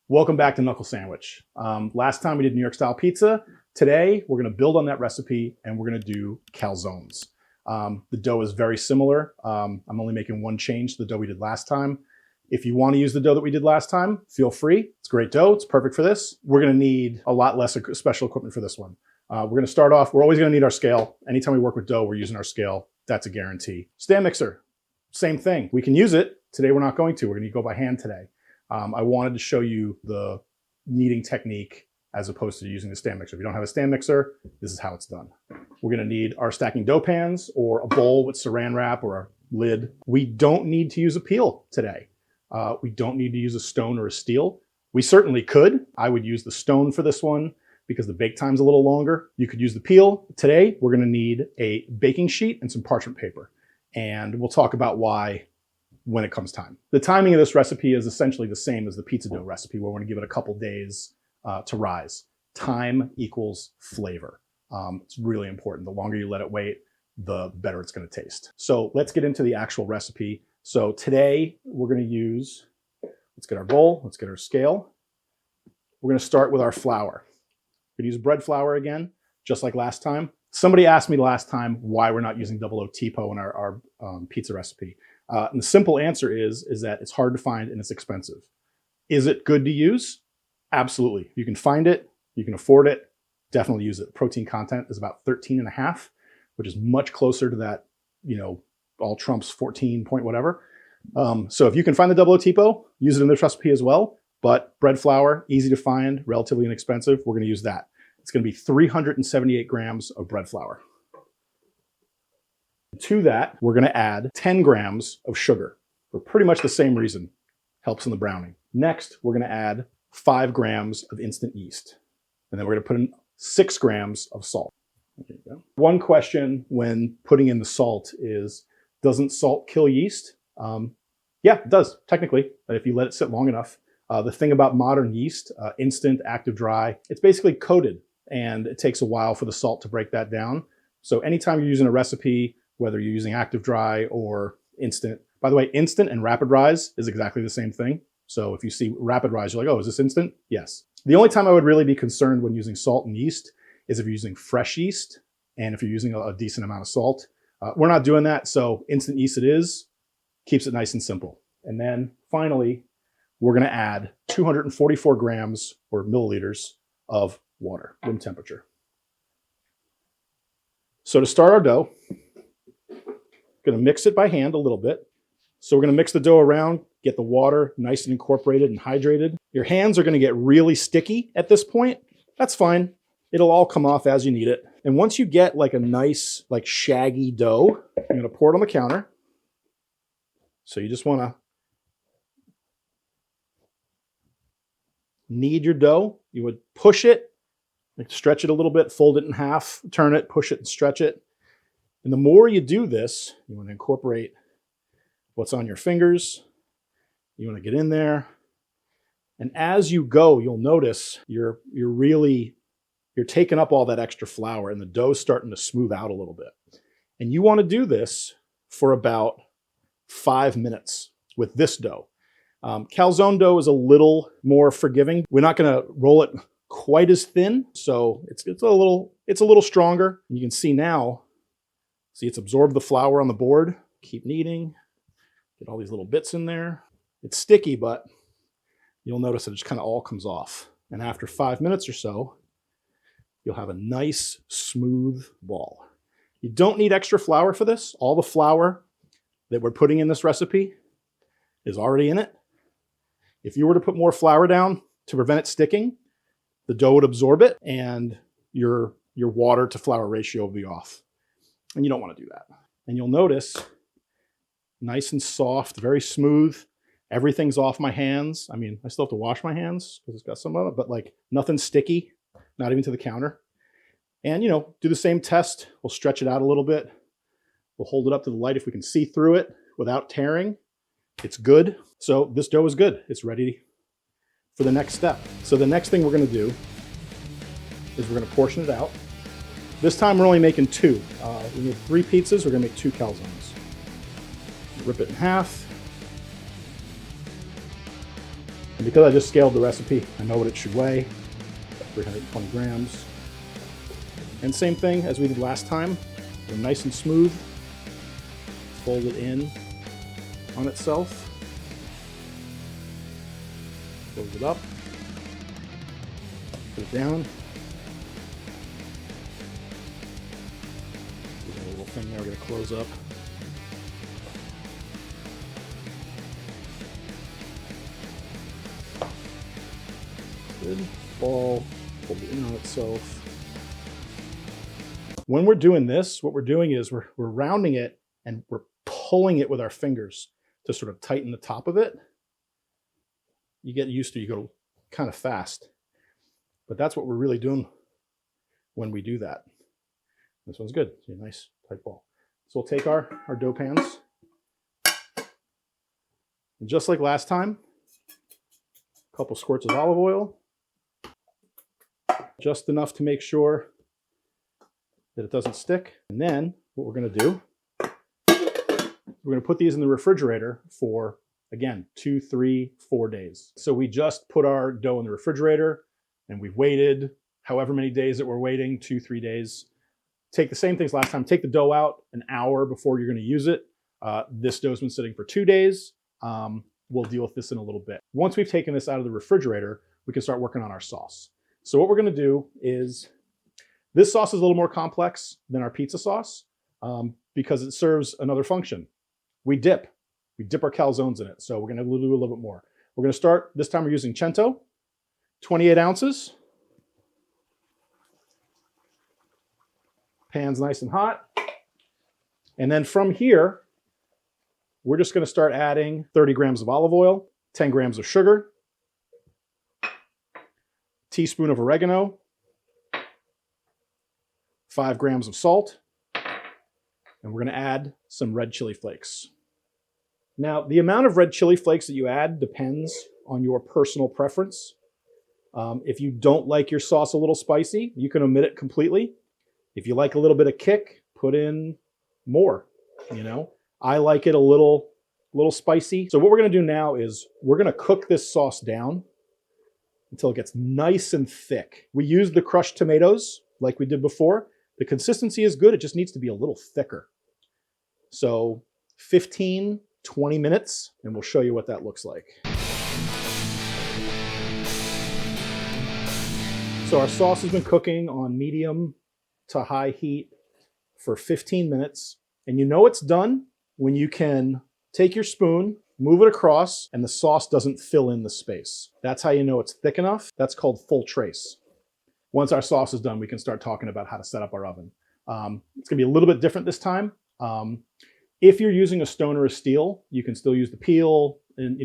Welcome back to Knuckle Sandwich. Last time we did New York style pizza. Today we're going to build on that recipe and we're going to do calzones. The dough is very similar. I'm only making one change to the dough we did last time. If you want to use the dough that we did last time, feel free. It's great dough. It's perfect for this. We're going to need a lot less special equipment for this one. We're going to start off. We're always going to need our scale. Anytime we work with dough, we're using our scale. That's a guarantee. Stand mixer, same thing. We can use it. Today we're not going to. We're going to go by hand today. I wanted to show you the kneading technique as opposed to using the stand mixer. If you don't have a stand mixer, this is how it's done. We're going to need our stacking dough pans or a bowl with saran wrap or a lid. We don't need to use a peel today. We don't need to use a stone or a steel. We certainly could. I would use the stone for this one because the bake time's a little longer. You could use the peel. Today, we're going to need a baking sheet and some parchment paper. And we'll talk about why when it comes time. The timing of this recipe is essentially the same as the pizza dough recipe. We're going to give it a couple days to rise. Time equals flavor. It's really important. The longer you let it wait, the better it's going to taste. So let's get into the actual recipe. So today we're going to use, let's get our bowl, let's get our scale. We're going to start with our flour. We're going to use bread flour again, just like last time. Somebody asked me last time why we're not using 00 TPO in our pizza recipe. And the simple answer is that it's hard to find and it's expensive. Is it good to use? Absolutely. If you can find it, you can afford it, definitely use it. Protein content is about 13.5, which is much closer to that, all Trump's 14 point whatever. So if you can find the 00 TPO, use it in this recipe as well. But bread flour, easy to find, relatively inexpensive. We're going to use that. It's going to be 378 grams of bread flour. To that, we're going to add 10 grams of sugar for pretty much the same reason. Helps in the browning. Next, we're going to add 5 grams of instant yeast. And then we're going to put in 6 grams of salt. There you go. One question when putting in the salt is, doesn't salt kill yeast? Yeah, it does, technically, if you let it sit long enough. The thing about modern yeast, instant, active, dry, it's basically coated. And it takes a while for the salt to break that down. So anytime you're using a recipe, whether you're using active dry or instant. By the way, instant and rapid rise is exactly the same thing. So if you see rapid rise, you're like, oh, is this instant? Yes. The only time I would really be concerned when using salt and yeast is if you're using fresh yeast and if you're using a decent amount of salt. We're not doing that, so instant yeast it is. Keeps it nice and simple. And then finally, we're gonna add 244 grams or milliliters of water, room temperature. So to start our dough, going to mix it by hand a little bit. So we're going to mix the dough around, get the water nice and incorporated and hydrated. Your hands are going to get really sticky at this point. That's fine. It'll all come off as you need it. And once you get like a nice, like shaggy dough, you're going to pour it on the counter. So you just want to knead your dough. You would push it, stretch it a little bit, fold it in half, turn it, push it and stretch it. And the more you do this, you want to incorporate what's on your fingers. You want to get in there. And as you go, you'll notice you're taking up all that extra flour and the dough's starting to smooth out a little bit. And you want to do this for about 5 minutes with this dough. Calzone dough is a little more forgiving. We're not going to roll it quite as thin, so it's a little stronger. You can see now. See, it's absorbed the flour on the board. Keep kneading. Get all these little bits in there. It's sticky, but you'll notice that it just kind of all comes off. And after 5 minutes or so, you'll have a nice, smooth ball. You don't need extra flour for this. All the flour that we're putting in this recipe is already in it. If you were to put more flour down to prevent it sticking, the dough would absorb it and your water to flour ratio will be off. And you don't want to do that. And you'll notice, nice and soft, very smooth. Everything's off my hands. I mean, I still have to wash my hands because it's got some of it, but like nothing sticky, not even to the counter. And do the same test. We'll stretch it out a little bit. We'll hold it up to the light if we can see through it without tearing. It's good. So this dough is good. It's ready for the next step. So the next thing we're going to do is we're going to portion it out. This time we're only making 2. We need 3 pizzas. We're going to make 2 calzones. Rip it in half. And because I just scaled the recipe, I know what it should weigh, 320 grams. And same thing as we did last time, they're nice and smooth, fold it in on itself, close it up, put it down. There's a little thing there we're going to close up. Good. Ball, fold it in on itself. When we're doing this, what we're doing is we're rounding it and we're pulling it with our fingers to sort of tighten the top of it. You get used to it, you go kind of fast. But that's what we're really doing when we do that. This one's good. It's a nice tight ball. So we'll take our dough pans. And just like last time, a couple squirts of olive oil. Just enough to make sure that it doesn't stick. And then what we're going to do, we're going to put these in the refrigerator for, again, 2, 3, 4 days. So we just put our dough in the refrigerator and we've waited however many days that we're waiting, 2, 3 days. Take the same things last time. Take the dough out an hour before you're going to use it. This dough's been sitting for 2 days. We'll deal with this in a little bit. Once we've taken this out of the refrigerator, we can start working on our sauce. So what we're going to do is, this sauce is a little more complex than our pizza sauce because it serves another function. We dip our calzones in it. So we're going to do a little bit more. We're going to start, this time we're using Cento, 28 ounces. Pan's nice and hot. And then from here, we're just going to start adding 30 grams of olive oil, 10 grams of sugar, teaspoon of oregano, 5 grams of salt, and we're going to add some red chili flakes. Now, the amount of red chili flakes that you add depends on your personal preference. If you don't like your sauce a little spicy, you can omit it completely. If you like a little bit of kick, put in more, you know. I like it a little spicy. So what we're going to do now is we're going to cook this sauce down until it gets nice and thick. We use the crushed tomatoes like we did before. The consistency is good. It just needs to be a little thicker. So 15, 20 minutes, and we'll show you what that looks like. So our sauce has been cooking on medium to high heat for 15 minutes. And you know it's done when you can take your spoon, move it across, and the sauce doesn't fill in the space. That's how you know it's thick enough. That's called full trace. Once our sauce is done, we can start talking about how to set up our oven. It's gonna be a little bit different this time. If you're using a stone or a steel, you can still use the peel and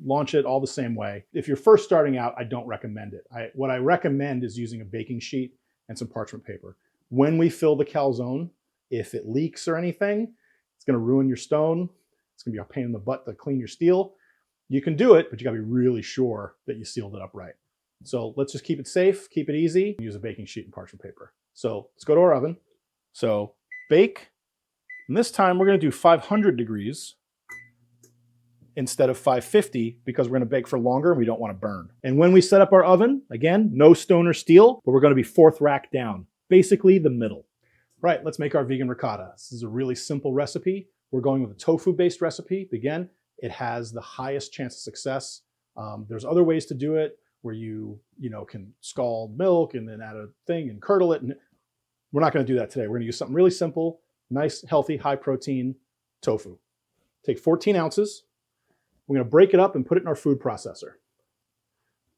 launch it all the same way. If you're first starting out, I don't recommend it. What I recommend is using a baking sheet and some parchment paper. When we fill the calzone, if it leaks or anything, it's gonna ruin your stone. It's gonna be a pain in the butt to clean your steel. You can do it, but you gotta be really sure that you sealed it up right. So let's just keep it safe, keep it easy, use a baking sheet and parchment paper. So let's go to our oven. So bake, and this time we're gonna do 500 degrees instead of 550 because we're gonna bake for longer and we don't wanna burn. And when we set up our oven, again, no stone or steel, but we're gonna be 4th rack down, basically the middle. Right, let's make our vegan ricotta. This is a really simple recipe. We're going with a tofu-based recipe. Again, it has the highest chance of success. There's other ways to do it where you can scald milk and then add a thing and curdle it. And we're not going to do that today. We're going to use something really simple, nice, healthy, high-protein tofu. Take 14 ounces. We're going to break it up and put it in our food processor.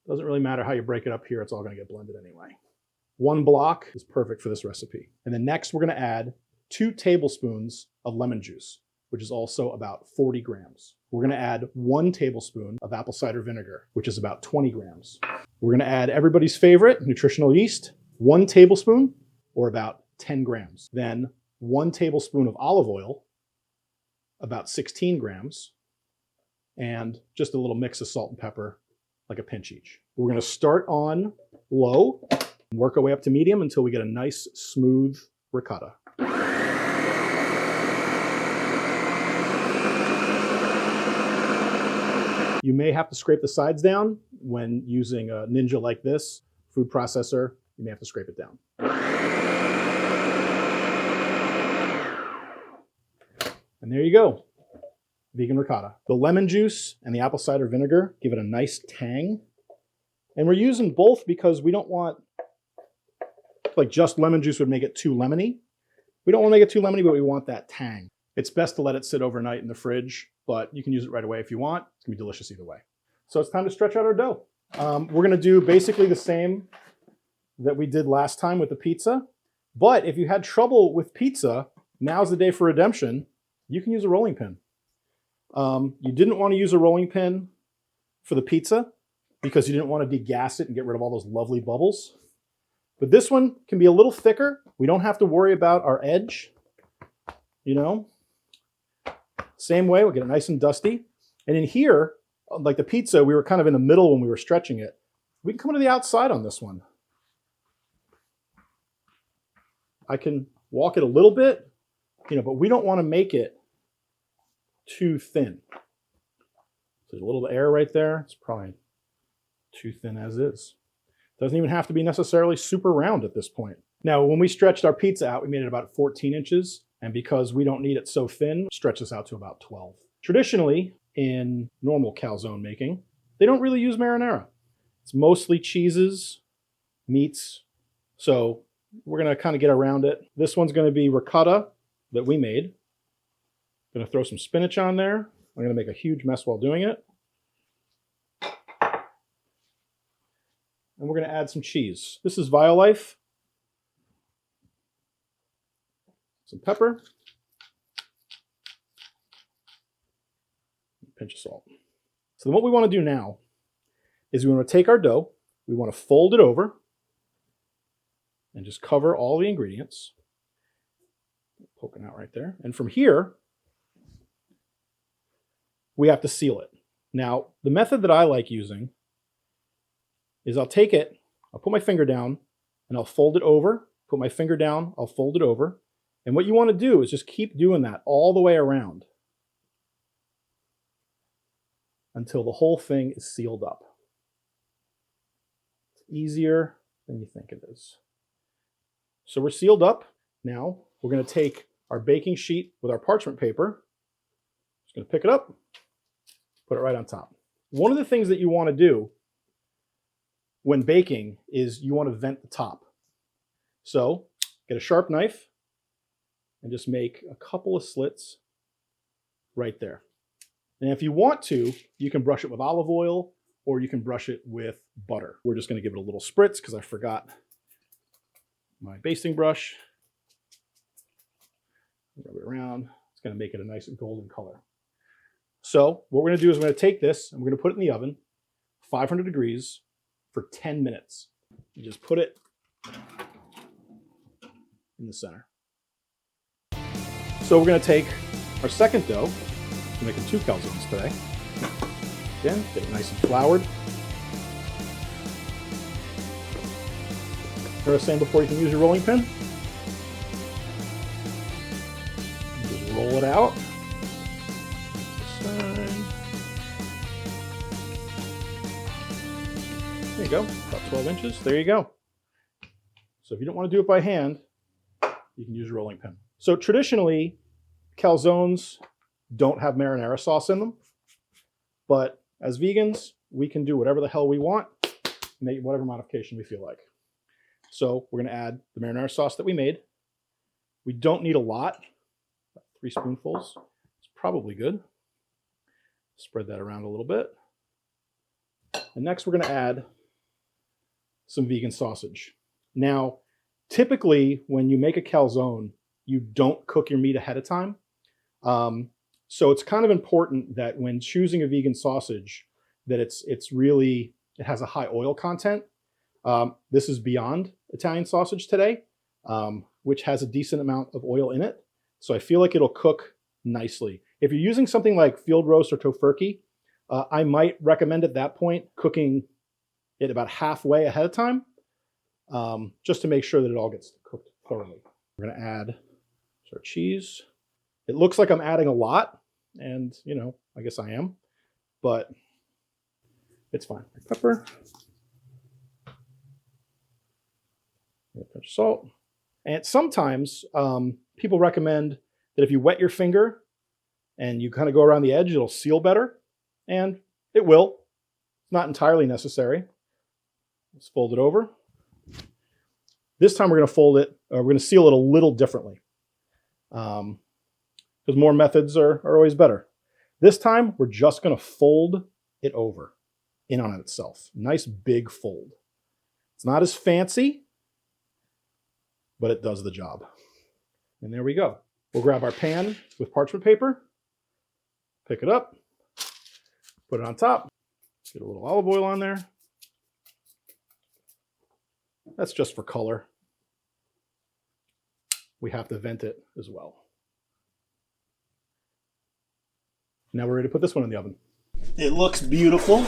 Doesn't really matter how you break it up here. It's all going to get blended anyway. 1 block is perfect for this recipe. And then next, we're going to add 2 tablespoons of lemon juice, which is also about 40 grams. We're going to add 1 tablespoon of apple cider vinegar, which is about 20 grams. We're going to add everybody's favorite nutritional yeast, 1 tablespoon, or about 10 grams. Then 1 tablespoon of olive oil, about 16 grams, and just a little mix of salt and pepper, like a pinch each. We're going to start on low and work our way up to medium until we get a nice, smooth ricotta. You may have to scrape the sides down when using a Ninja like this, food processor, you may have to scrape it down. And there you go, vegan ricotta. The lemon juice and the apple cider vinegar give it a nice tang. And we're using both because we don't want, like just lemon juice would make it too lemony. We don't want to make it too lemony, but we want that tang. It's best to let it sit overnight in the fridge, but you can use it right away if you want. It's gonna be delicious either way. So it's time to stretch out our dough. We're gonna do basically the same that we did last time with the pizza, but if you had trouble with pizza, now's the day for redemption. You can use a rolling pin. You didn't want to use a rolling pin for the pizza because you didn't want to degas it and get rid of all those lovely bubbles. But this one can be a little thicker. We don't have to worry about our edge, you know. Same way, we'll get it nice and dusty. And in here, like the pizza, we were kind of in the middle when we were stretching it. We can come to the outside on this one. I can walk it a little bit, you know, but we don't want to make it too thin. There's a little air right there. It's probably too thin as is. Doesn't even have to be necessarily super round at this point. Now, when we stretched our pizza out, we made it about 14 inches. And because we don't need it so thin, stretch this out to about 12. Traditionally, in normal calzone making, they don't really use marinara. It's mostly cheeses, meats. So we're gonna kind of get around it. This one's gonna be ricotta that we made. Gonna throw some spinach on there. I'm gonna make a huge mess while doing it. And we're gonna add some cheese. This is Violife. Some pepper. A pinch of salt. So then what we wanna do now is we wanna take our dough, we wanna fold it over and just cover all the ingredients. Poking out right there. And from here, we have to seal it. Now, the method that I like using is I'll take it, I'll put my finger down, and I'll fold it over, put my finger down, I'll fold it over. And what you want to do is just keep doing that all the way around until the whole thing is sealed up. It's easier than you think it is. So we're sealed up. Now we're going to take our baking sheet with our parchment paper. Just going to pick it up, put it right on top. One of the things that you want to do when baking is you want to vent the top. So get a sharp knife and just make a couple of slits right there. And if you want to, you can brush it with olive oil or you can brush it with butter. We're just going to give it a little spritz because I forgot my basting brush. Rub it around. It's going to make it a nice golden color. So what we're going to do is we're going to take this and we're going to put it in the oven, 500 degrees for 10 minutes. You just put it in the center. So we're going to take our second dough. We're making 2 calzones today. Again, get it nice and floured. Like I was saying before, you can use your rolling pin. Just roll it out. There you go, about 12 inches. There you go. So if you don't want to do it by hand, you can use a rolling pin. So traditionally, calzones don't have marinara sauce in them, but as vegans, we can do whatever the hell we want, make whatever modification we feel like. So we're going to add the marinara sauce that we made. We don't need a lot, about 3 spoonfuls. It's probably good. Spread that around a little bit. And next we're going to add some vegan sausage. Now, typically when you make a calzone, you don't cook your meat ahead of time. So it's kind of important that when choosing a vegan sausage, that it has a high oil content. This is Beyond Italian sausage today, which has a decent amount of oil in it. So I feel like it'll cook nicely. If you're using something like field roast or tofurkey, I might recommend at that point cooking it about halfway ahead of time, just to make sure that it all gets cooked thoroughly. We're going to add our cheese. It looks like I'm adding a lot, and you know, I guess I am, but It's fine. Pepper. A pinch of salt. And sometimes people recommend that if you wet your finger and you kind of go around the edge, it'll seal better. And it will. It's not entirely necessary. Let's fold it over. This time we're going to fold it, we're going to seal it a little differently. Because more methods are always better. This time we're just going to fold it over in on itself. Nice big fold. It's not as fancy, but it does the job. And there we go. We'll grab our pan with parchment paper, pick it up, put it on top, get a little olive oil on there. That's just for color. We have to vent it as well. Now we're ready to put this one in the oven. It looks beautiful.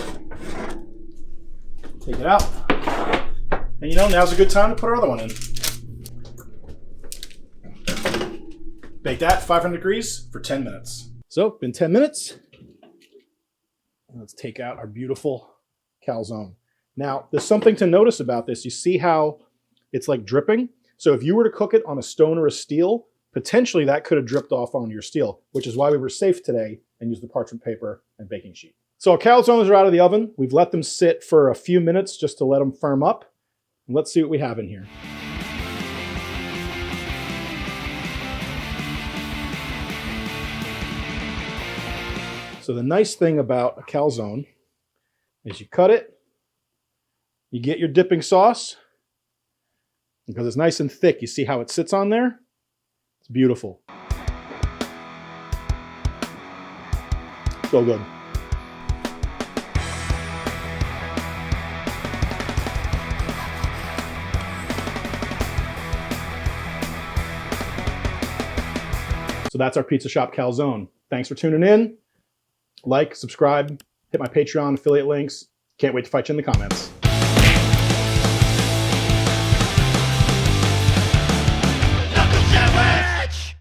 Take it out. And you know, now's a good time to put our other one in. Bake that 500 degrees for 10 minutes. So, been 10 minutes. Let's take out our beautiful calzone. Now, there's something to notice about this. You see how it's like dripping? So if you were to cook it on a stone or a steel, potentially that could have dripped off on your steel, which is why we were safe today and used the parchment paper and baking sheet. So our calzones are out of the oven. We've let them sit for a few minutes just to let them firm up. And let's see what we have in here. So the nice thing about a calzone is you cut it, you get your dipping sauce, because it's nice and thick. You see how it sits on there? It's beautiful. So good. So that's our pizza shop calzone. Thanks for tuning in. Like, subscribe, hit my Patreon affiliate links. Can't wait to fight you in the comments. Knuckle Sandwich!